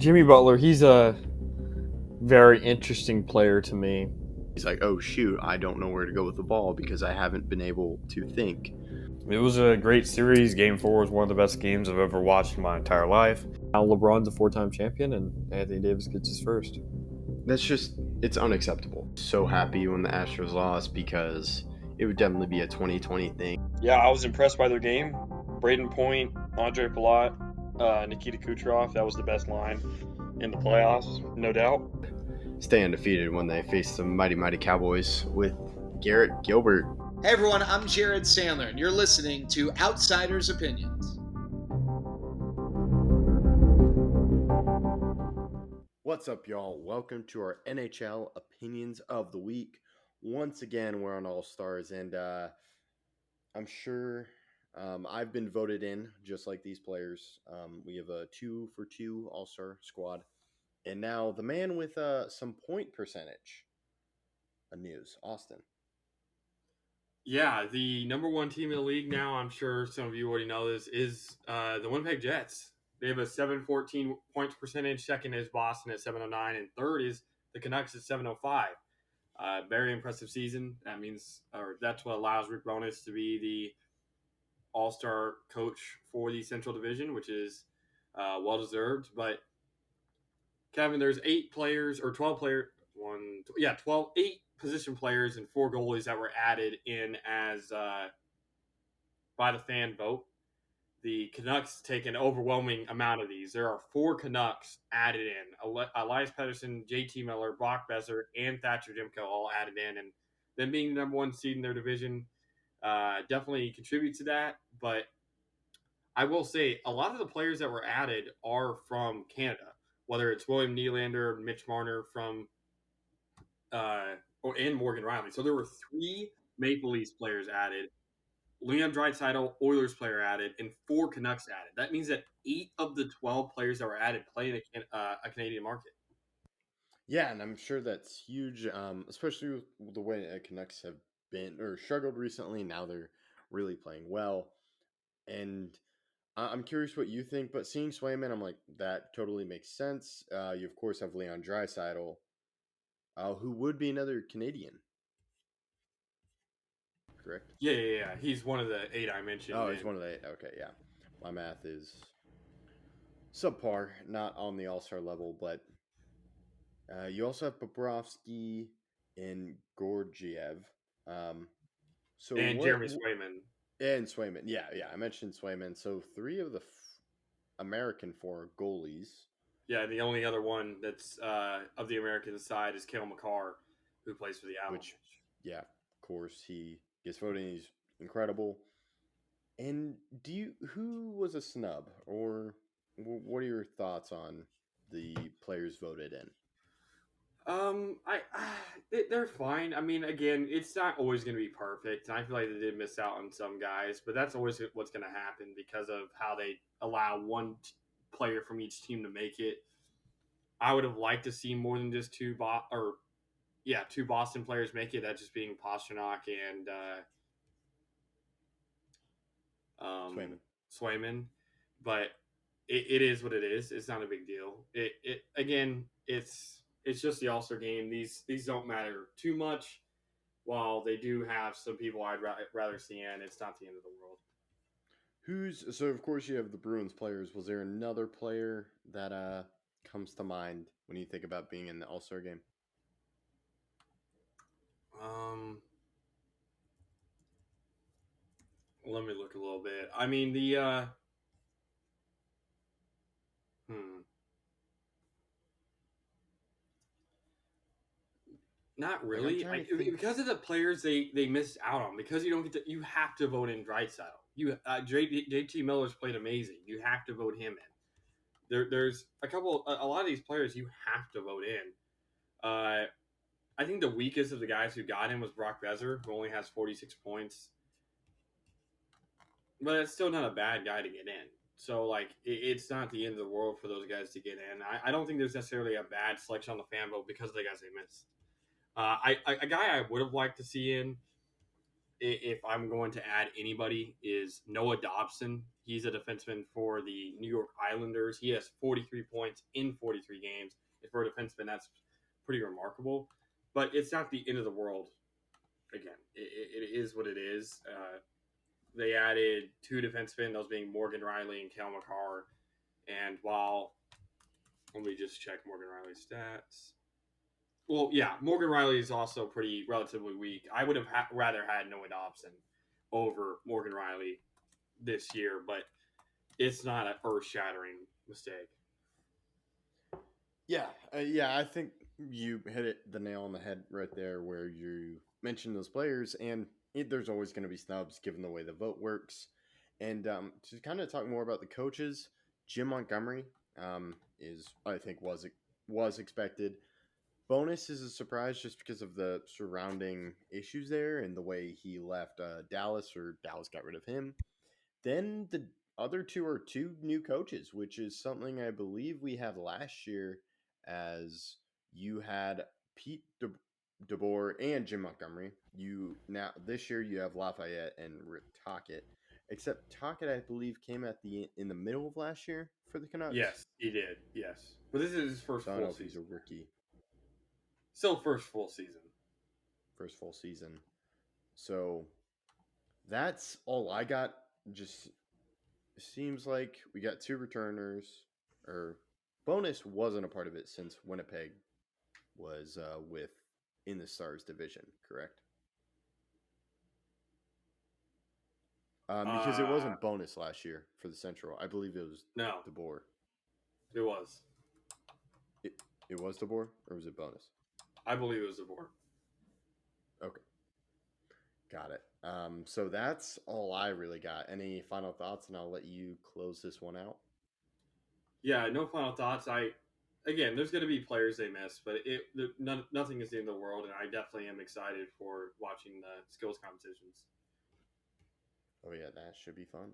Jimmy Butler, he's a very interesting player to me. He's like, oh shoot, I don't know where to go with the ball because I haven't been able to think. It was a great series. Game 4 was one of the best games I've ever watched in my entire life. Now LeBron's a 4-time champion, and Anthony Davis gets his first. It's unacceptable. So happy when the Astros lost because it would definitely be a 2020 thing. Yeah, I was impressed by their game. Braden Point, Andre Palat, Nikita Kucherov, that was the best line in the playoffs, no doubt. Stay undefeated when they face the mighty Cowboys with Garrett Gilbert. Hey everyone, I'm Jared Sandler, and you're listening to Outsiders Opinions. What's up, y'all? Welcome to our NHL Opinions of the Week. Once again, we're on All-Stars, and I'm sure I've been voted in, just like these players. We have a 2-for-2 All-Star squad. And now the man with some point percentage news, Austin. Yeah, the number one team in the league now, I'm sure some of you already know this, is the Winnipeg Jets. They have a 714 points percentage. Second is Boston at 709, and third is the Canucks at 705. Very impressive season. That's what allows Rick Bowness to be the All-Star coach for the Central Division, which is well-deserved. But, Kevin, there's 8 position players and 4 goalies that were added in as by the fan vote. The Canucks take an overwhelming amount of these. There are 4 Canucks added in. Elias Pettersson, JT Miller, Brock Besser, and Thatcher Demko all added in. And them being the number 1 seed in their division definitely contribute to that. But I will say a lot of the players that were added are from Canada, whether it's William Nylander, Mitch Marner from and Morgan Riley. So there were 3 Maple Leafs players added, Leon Draisaitl, Oilers player added, and 4 Canucks added. That means that 8 of the 12 players that were added play in a Canadian market. Yeah, and I'm sure that's huge, especially with the way the Canucks have been or struggled recently. Now they're really playing well. And I'm curious what you think, but seeing Swayman, I'm like, that totally makes sense. You, of course, have Leon Draisaitl, who would be another Canadian. Correct? Yeah. He's one of the 8 I mentioned. Oh, he's one of the 8. Okay, yeah. My math is subpar, not on the All-Star level, but you also have Bobrovsky and Georgiev. And Jeremy Swayman. And Swayman. Yeah. I mentioned Swayman. So 3 of the American 4 goalies. Yeah, the only other one that's of the American side is Cale Makar, who plays for the Avalanche. Yeah, of course, he gets voted. He's incredible. And who was a snub, or what are your thoughts on the players voted in? They're fine. I mean, again, it's not always going to be perfect, and I feel like they did miss out on some guys, but that's always what's going to happen because of how they allow one player from each team to make it. I would have liked to see more than just 2 Boston players make it. That just being Pastrnak and Swayman. But it is what it is. It's not a big deal. It's just the All-Star game. These don't matter too much. While they do have some people I'd rather see in, it's not the end of the world. So of course you have the Bruins players. Was there another player that comes to mind when you think about being in the All-Star game? Let me look a little bit. I mean, the not really. Because of the players they missed out on. Because you have to vote in Draisaitl. JT Miller's played amazing. You have to vote him in. There's a lot of these players you have to vote in. I think the weakest of the guys who got in was Brock Besser, who only has 46 points. But it's still not a bad guy to get in. So, it's not the end of the world for those guys to get in. I don't think there's necessarily a bad selection on the fan vote because of the guys they missed. A guy I would have liked to see in if I'm going to add anybody, is Noah Dobson. He's a defenseman for the New York Islanders. He has 43 points in 43 games. And for a defenseman, that's pretty remarkable. But it's not the end of the world. Again, it is what it is. They added 2 defensemen, those being Morgan Riley and Cale Makar. And let me just check Morgan Riley's stats. Well, yeah, Morgan Riley is also pretty relatively weak. I would have rather had Noah Dobson over Morgan Riley this year, but it's not an earth-shattering mistake. Yeah, I think you hit the nail on the head right there where you mentioned those players, and there's always going to be snubs given the way the vote works. And to kind of talk more about the coaches, Jim Montgomery is, I think, was expected. Bonus is a surprise just because of the surrounding issues there and the way he left Dallas, or Dallas got rid of him. Then the other 2 are 2 new coaches, which is something I believe we had last year, as you had Pete DeBoer and Jim Montgomery. This year you have Lafayette and Rick Tocchet. Except Tocchet, I believe, came in the middle of last year for the Canucks. Yes, he did. Yes, but this is his first full season. He's a rookie. Still first full season. First full season. So that's all I got. Just seems like we got 2 returners. Or Bonus wasn't a part of it since Winnipeg was in the Stars division, correct? Because it wasn't Bonus last year for the Central. I believe it was DeBoer. It was. It was DeBoer, or was it Bonus? I believe it was DeBoer. Okay. Got it. So that's all I really got. Any final thoughts, and I'll let you close this one out? Yeah, no final thoughts. Again, there's going to be players they miss, but nothing is the end of the world, and I definitely am excited for watching the skills competitions. Oh yeah, that should be fun.